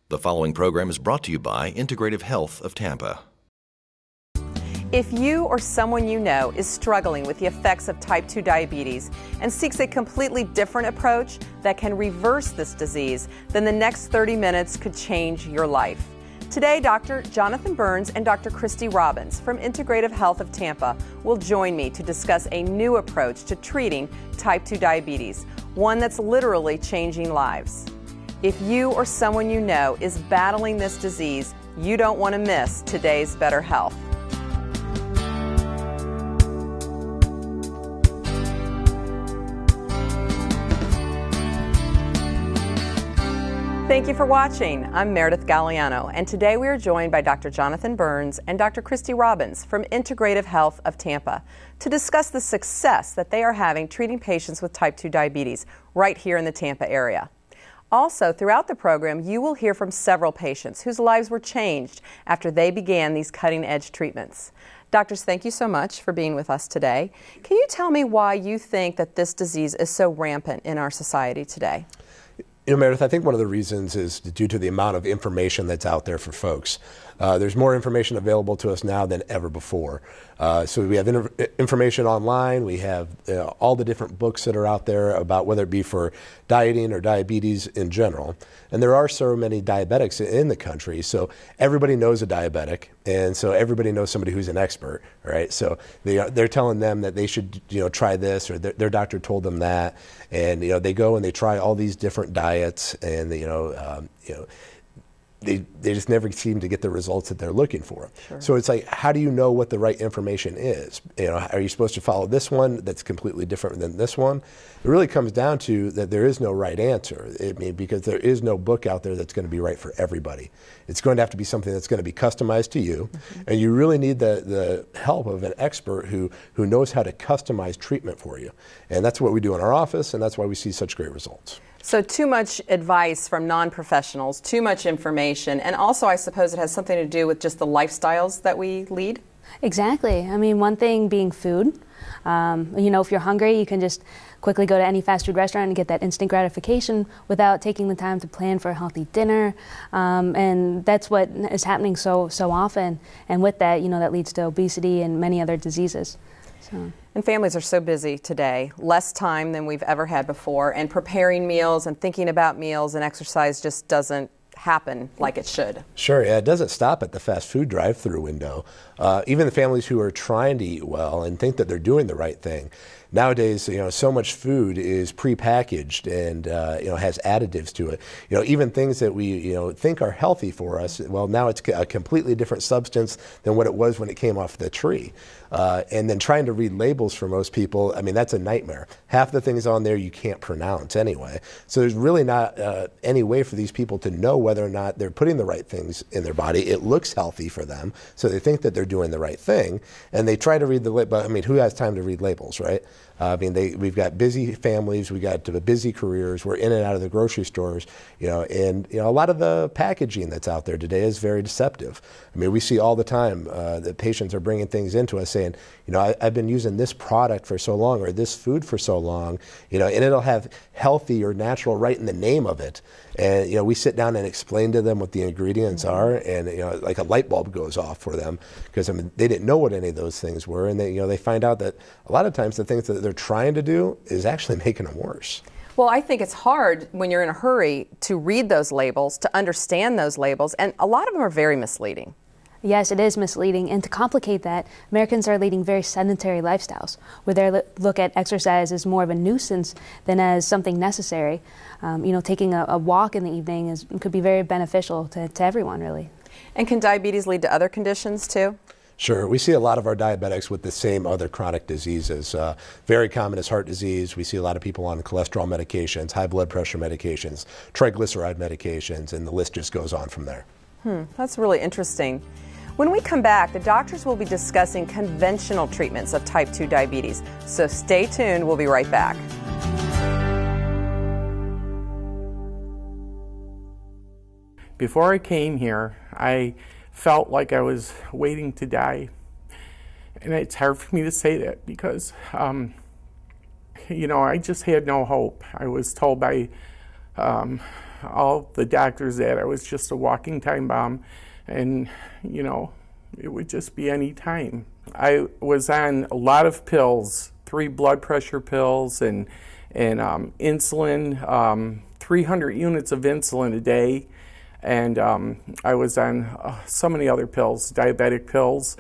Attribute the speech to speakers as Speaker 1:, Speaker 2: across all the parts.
Speaker 1: The following program is brought to you by Integrative Health of Tampa.
Speaker 2: If you or someone you know is struggling with the effects of type 2 diabetes and seeks a completely different approach that can reverse this disease, then the next 30 minutes could change your life. Today, Dr. Jonathan Burns and Dr. Christy Robbins from Integrative Health of Tampa will join me to discuss a new approach to treating type 2 diabetes, one that's literally changing lives. If you or someone you know is battling this disease, you don't want to miss today's Better Health. Thank you for watching. I'm Meredith Galliano, and today we are joined by Dr. Jonathan Burns and Dr. Christy Robbins from Integrative Health of Tampa to discuss the success that they are having treating patients with type 2 diabetes right here in the Tampa area. Also, throughout the program, you will hear from several patients whose lives were changed after they began these cutting-edge treatments. Doctors, thank you so much for being with us today. Can you tell me why you think that this disease is so rampant in our society today?
Speaker 3: You know, Meredith, I think one of the reasons is due to the amount of information that's out there for folks. There's more information available to us now than ever before. So we have information online. We have all the different books that are out there about whether it be for dieting or diabetes in general. And there are so many diabetics in the country. So everybody knows a diabetic. And so everybody knows somebody who's an expert, right? So they're telling them that they should, try this, or their doctor told them that. And, they go and they try all these different diets, and, they just never seem to get the results that they're looking for. Sure. So it's like, how do you know what the right information is? Are you supposed to follow this one that's completely different than this one? It really comes down to that there is no right answer. Because there is no book out there that's going to be right for everybody. It's going to have to be something that's going to be customized to you, and you really need the help of an expert who knows how to customize treatment for you. And that's what we do in our office, and that's why we see such great results.
Speaker 2: So too much advice from non-professionals, too much information, and also I suppose it has something to do with just the lifestyles that we lead?
Speaker 4: Exactly. I mean, one thing being food. If you're hungry, you can just quickly go to any fast food restaurant and get that instant gratification without taking the time to plan for a healthy dinner. And that's what is happening so often. And with that, that leads to obesity and many other diseases. So.
Speaker 2: And families are so busy today, less time than we've ever had before, and preparing meals and thinking about meals and exercise just doesn't happen like it should.
Speaker 3: Sure, yeah, it doesn't stop at the fast food drive-through window. Even the families who are trying to eat well and think that they're doing the right thing. Nowadays, so much food is prepackaged and has additives to it. Even things that we think are healthy for us. Well, now it's a completely different substance than what it was when it came off the tree. And then trying to read labels for most people, I mean, that's a nightmare. Half the things on there you can't pronounce anyway. So there's really not any way for these people to know whether or not they're putting the right things in their body. It looks healthy for them, so they think that they're doing the right thing, and they try to read the label. I mean, who has time to read labels, right? We've got busy families, we got busy careers, we're in and out of the grocery stores, and a lot of the packaging that's out there today is very deceptive. I mean, we see all the time that patients are bringing things into us saying, I've been using this product for so long or this food for so long, and it'll have healthy or natural right in the name of it. And, we sit down and explain to them what the ingredients are, and, like a light bulb goes off for them because, they didn't know what any of those things were. And they find out that a lot of times the things that they're trying to do is actually making them worse.
Speaker 2: Well, I think it's hard when you're in a hurry to read those labels, to understand those labels, and a lot of them are very misleading.
Speaker 4: Yes, it is misleading, and to complicate that, Americans are leading very sedentary lifestyles, where they look at exercise as more of a nuisance than as something necessary. Taking a walk in the evening could be very beneficial to everyone, really.
Speaker 2: And can diabetes lead to other conditions, too?
Speaker 3: Sure. We see a lot of our diabetics with the same other chronic diseases. Very common is heart disease. We see a lot of people on cholesterol medications, high blood pressure medications, triglyceride medications, and the list just goes on from there.
Speaker 2: That's really interesting. When we come back, the doctors will be discussing conventional treatments of type 2 diabetes. So stay tuned. We'll be right back.
Speaker 5: Before I came here, I felt like I was waiting to die. And it's hard for me to say that because, I just had no hope. I was told by all the doctors that I was just a walking time bomb, and you know, it would just be any time. I was on a lot of pills, 3 blood pressure pills and insulin, 300 units of insulin a day, and I was on so many other pills, diabetic pills.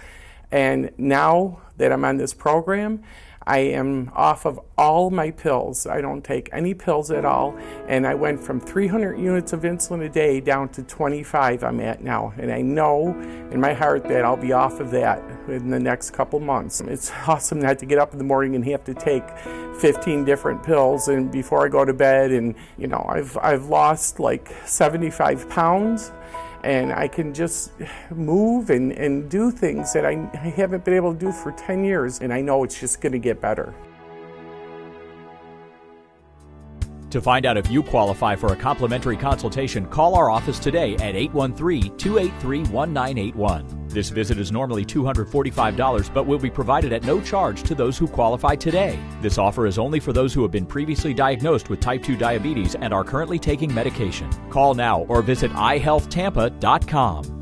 Speaker 5: And now that I'm on this program, I am off of all my pills. I don't take any pills at all, and I went from 300 units of insulin a day down to 25 I'm at now. And I know in my heart that I'll be off of that in the next couple months. It's awesome not to get up in the morning and have to take 15 different pills and before I go to bed. And you know, I've lost like 75 pounds. And I can just move and do things that I haven't been able to do for 10 years. And I know it's just going to get better.
Speaker 6: To find out if you qualify for a complimentary consultation, call our office today at 813-283-1981. This visit is normally $245, but will be provided at no charge to those who qualify today. This offer is only for those who have been previously diagnosed with type 2 diabetes and are currently taking medication. Call now or visit iHealthTampa.com.